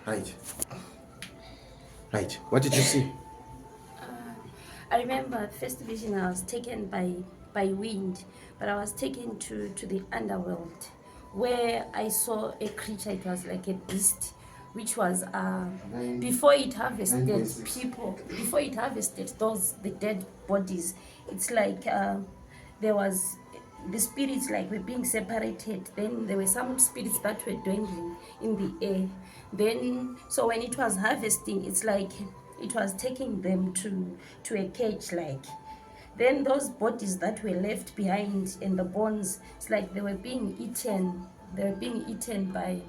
Right. Right. What did you see? I remember first vision I was taken by wind, but I was taken to the underworld where I saw a creature. It was like a beast, which was before it harvested 9.6. people, before it harvested the dead bodies. It's like there was the spirits like were being separated. Then there were some spirits that were dwelling in the air. Then so when it was harvesting, it's like it was taking them to a cage like. Then those bodies that were left behind and the bones, it's like they were being eaten. They were being eaten by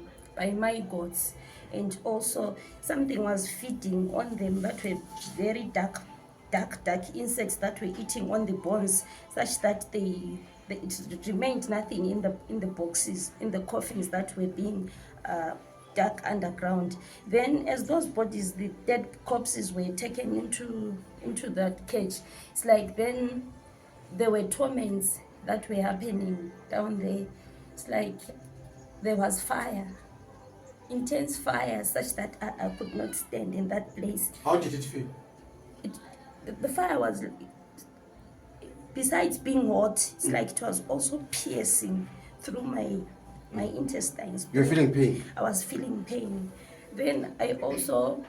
my goats, and also something was feeding on them that were very dark insects that were eating on the bones, such that it remained nothing in the boxes, in the coffins that were being dark underground. Then as those bodies, the dead corpses were taken into that cage, it's like then there were torments that were happening down there. It's like there was fire, intense fire, such that I could not stand in that place. How did it feel? It, the fire was, besides being hot, it's like it was also piercing through my intestines. You're feeling pain? I was feeling pain. Then I also,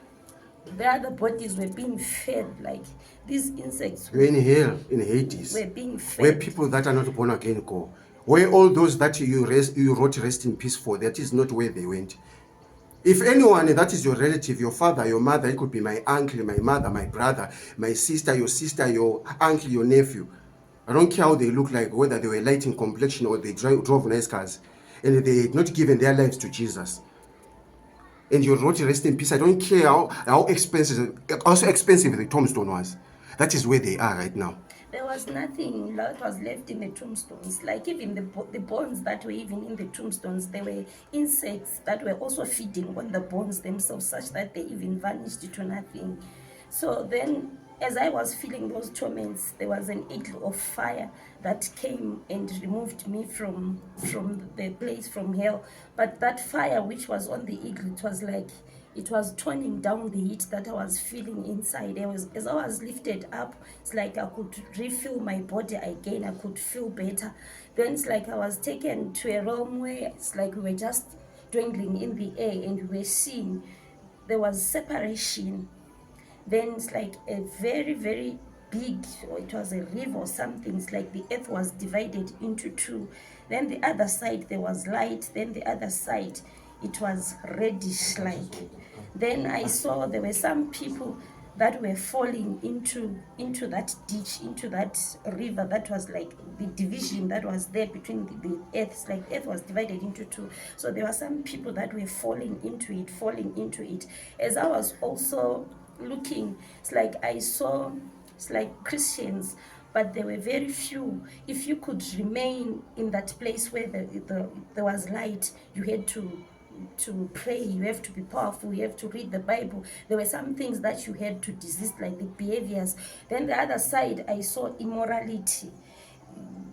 the other bodies were being fed, like these insects You're in hell, in Hades, were being fed. where people that are not born again go. Where all those that you wrote rest in peace for, that is not where they went. If anyone that is your relative, your father, your mother, it could be my uncle, my mother, my brother, my sister, your uncle, your nephew. I don't care how they look like, whether they were light in complexion or they drove nice cars, and they had not given their lives to Jesus. And you wrote rest in peace. I don't care how expensive, also expensive the tombstone was. That is where they are right now. There was nothing that was left in the tombstones. Like even the bones that were even in the tombstones, there were insects that were also feeding on the bones themselves, such that they even vanished to nothing. So then, as I was feeling those torments, there was an eagle of fire that came and removed me from the place, from hell. But that fire which was on the eagle, it was like it was toning down the heat that I was feeling inside. As I was lifted up, it's like I could refill my body again. I could feel better. Then it's like I was taken to a realm where it's like we were just dwelling in the air and we were seeing there was separation. Then it's like a very, very big, or it was a river or something. It's like the earth was divided into two. Then the other side there was light. Then the other side it was reddish like. Then I saw there were some people that were falling into that ditch, into that river that was like the division that was there between the earth. Like earth was divided into two. So there were some people that were falling into it. As I was also looking, it's like I saw, it's like Christians, but there were very few. If you could remain in that place where there was light, you had to pray, you have to be powerful, you have to read the Bible. There were some things that you had to desist, like the behaviors. Then the other side, I saw immorality.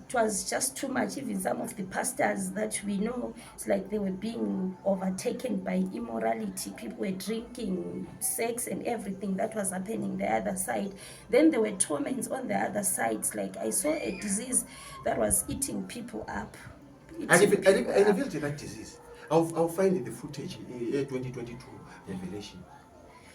It was just too much. Even some of the pastors that we know, it's like they were being overtaken by immorality. People were drinking, sex and everything that was happening the other side. Then there were torments on the other side. It's like I saw a disease that was eating people up. I revealed that disease. I'll find the footage in 2022 Revelation.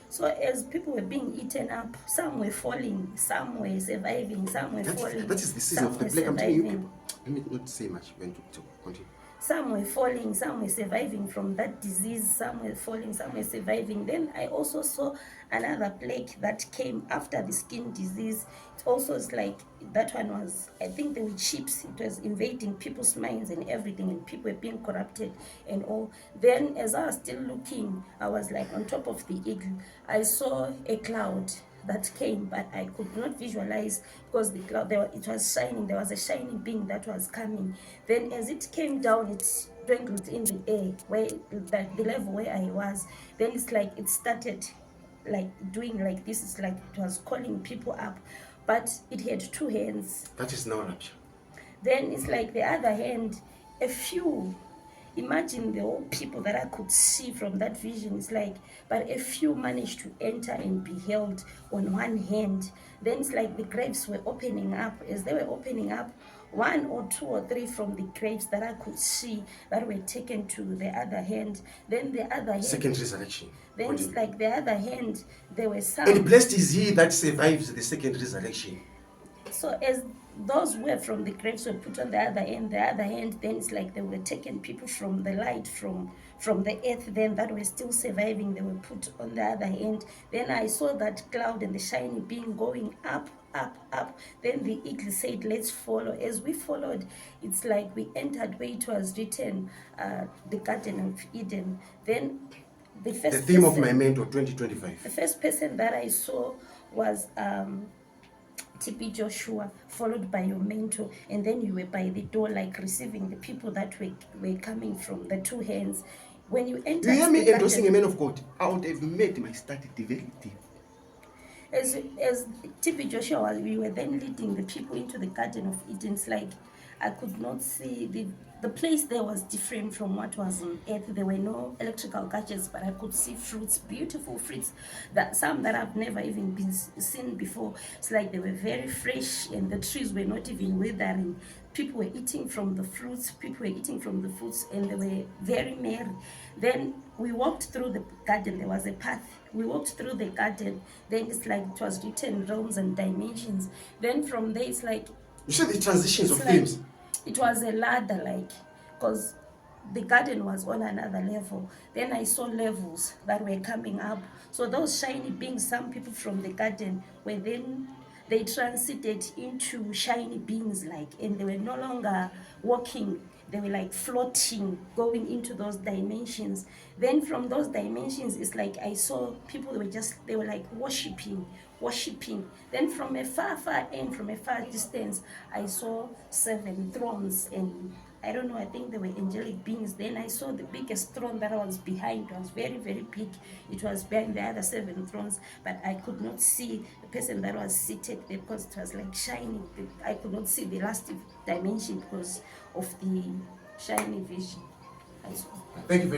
So as people were being eaten up, some were falling, some were surviving, some were falling. That is the season of the plague. I'm telling you people. Let me not say much when to continue. Some were falling, some were surviving from that disease, some were falling, some were surviving. Then I also saw another plague that came after the skin disease. It also is like, that one was, I think they were chips. It was invading people's minds and everything, and people were being corrupted and all. Then as I was still looking, I was like on top of the eagle. I saw a cloud that came, but I could not visualize because the cloud, it was shining. There was a shining being that was coming. Then as it came down, it dwindled in the air, where the level where I was. Then it's like it started like doing like this. It's like it was calling people up, but it had two hands. That is now rapture. Then it's like the other hand, a few imagine the whole people that I could see from that vision. It's like, but a few managed to enter and be held on one hand. Then it's like the graves were opening up. As they were opening up, one or two or three from the graves that I could see that were taken to the other hand. Then the other hand. Second resurrection. Then it's like the other hand, there were some. And blessed is he that survives the second resurrection. So as those who were from the graves were put on the other hand, then it's like they were taken people from the light, from the earth, then that were still surviving, they were put on the other hand. Then I saw that cloud and the shiny being going up, up, up. Then the eagle said, let's follow. As we followed, it's like we entered where it was written, the Garden of Eden. Then the first The theme person, of my mentor 2025. the first person that I saw was TP Joshua, followed by your mentor, and then you were by the door, like receiving the people that were coming from the two hands. When you entered, You hear me endorsing a man of God? I would have made my study very deep. As TP Joshua, we were then leading the people into the Garden of Eden. It's like I could not see the place there was different from what was on earth. There were no electrical gadgets, but I could see fruits, beautiful fruits, that some that I've never even been seen before. It's like they were very fresh, and the trees were not even withering. People were eating from the fruits, and they were very merry. Then we walked through the garden. There was a path. We walked through the garden. Then it's like it was written realms and dimensions. Then from there, it's like, you see the transitions of like, themes. it was a ladder, like, because the garden was on another level. Then I saw levels that were coming up. So those shiny beings, some people from the garden were then, they transited into shiny beings, like, and they were no longer walking, they were like floating, going into those dimensions. Then from those dimensions, it's like I saw people, they were like worshiping. Then from a far end, from a far distance, I saw 7 thrones, and I don't know, I think they were angelic beings. Then I saw the biggest throne that was behind. It was very, very big. It was behind the other 7 thrones, but I could not see the person that was seated there because it was like shining. I could not see the last dimension because of the shiny vision I saw. Thank you very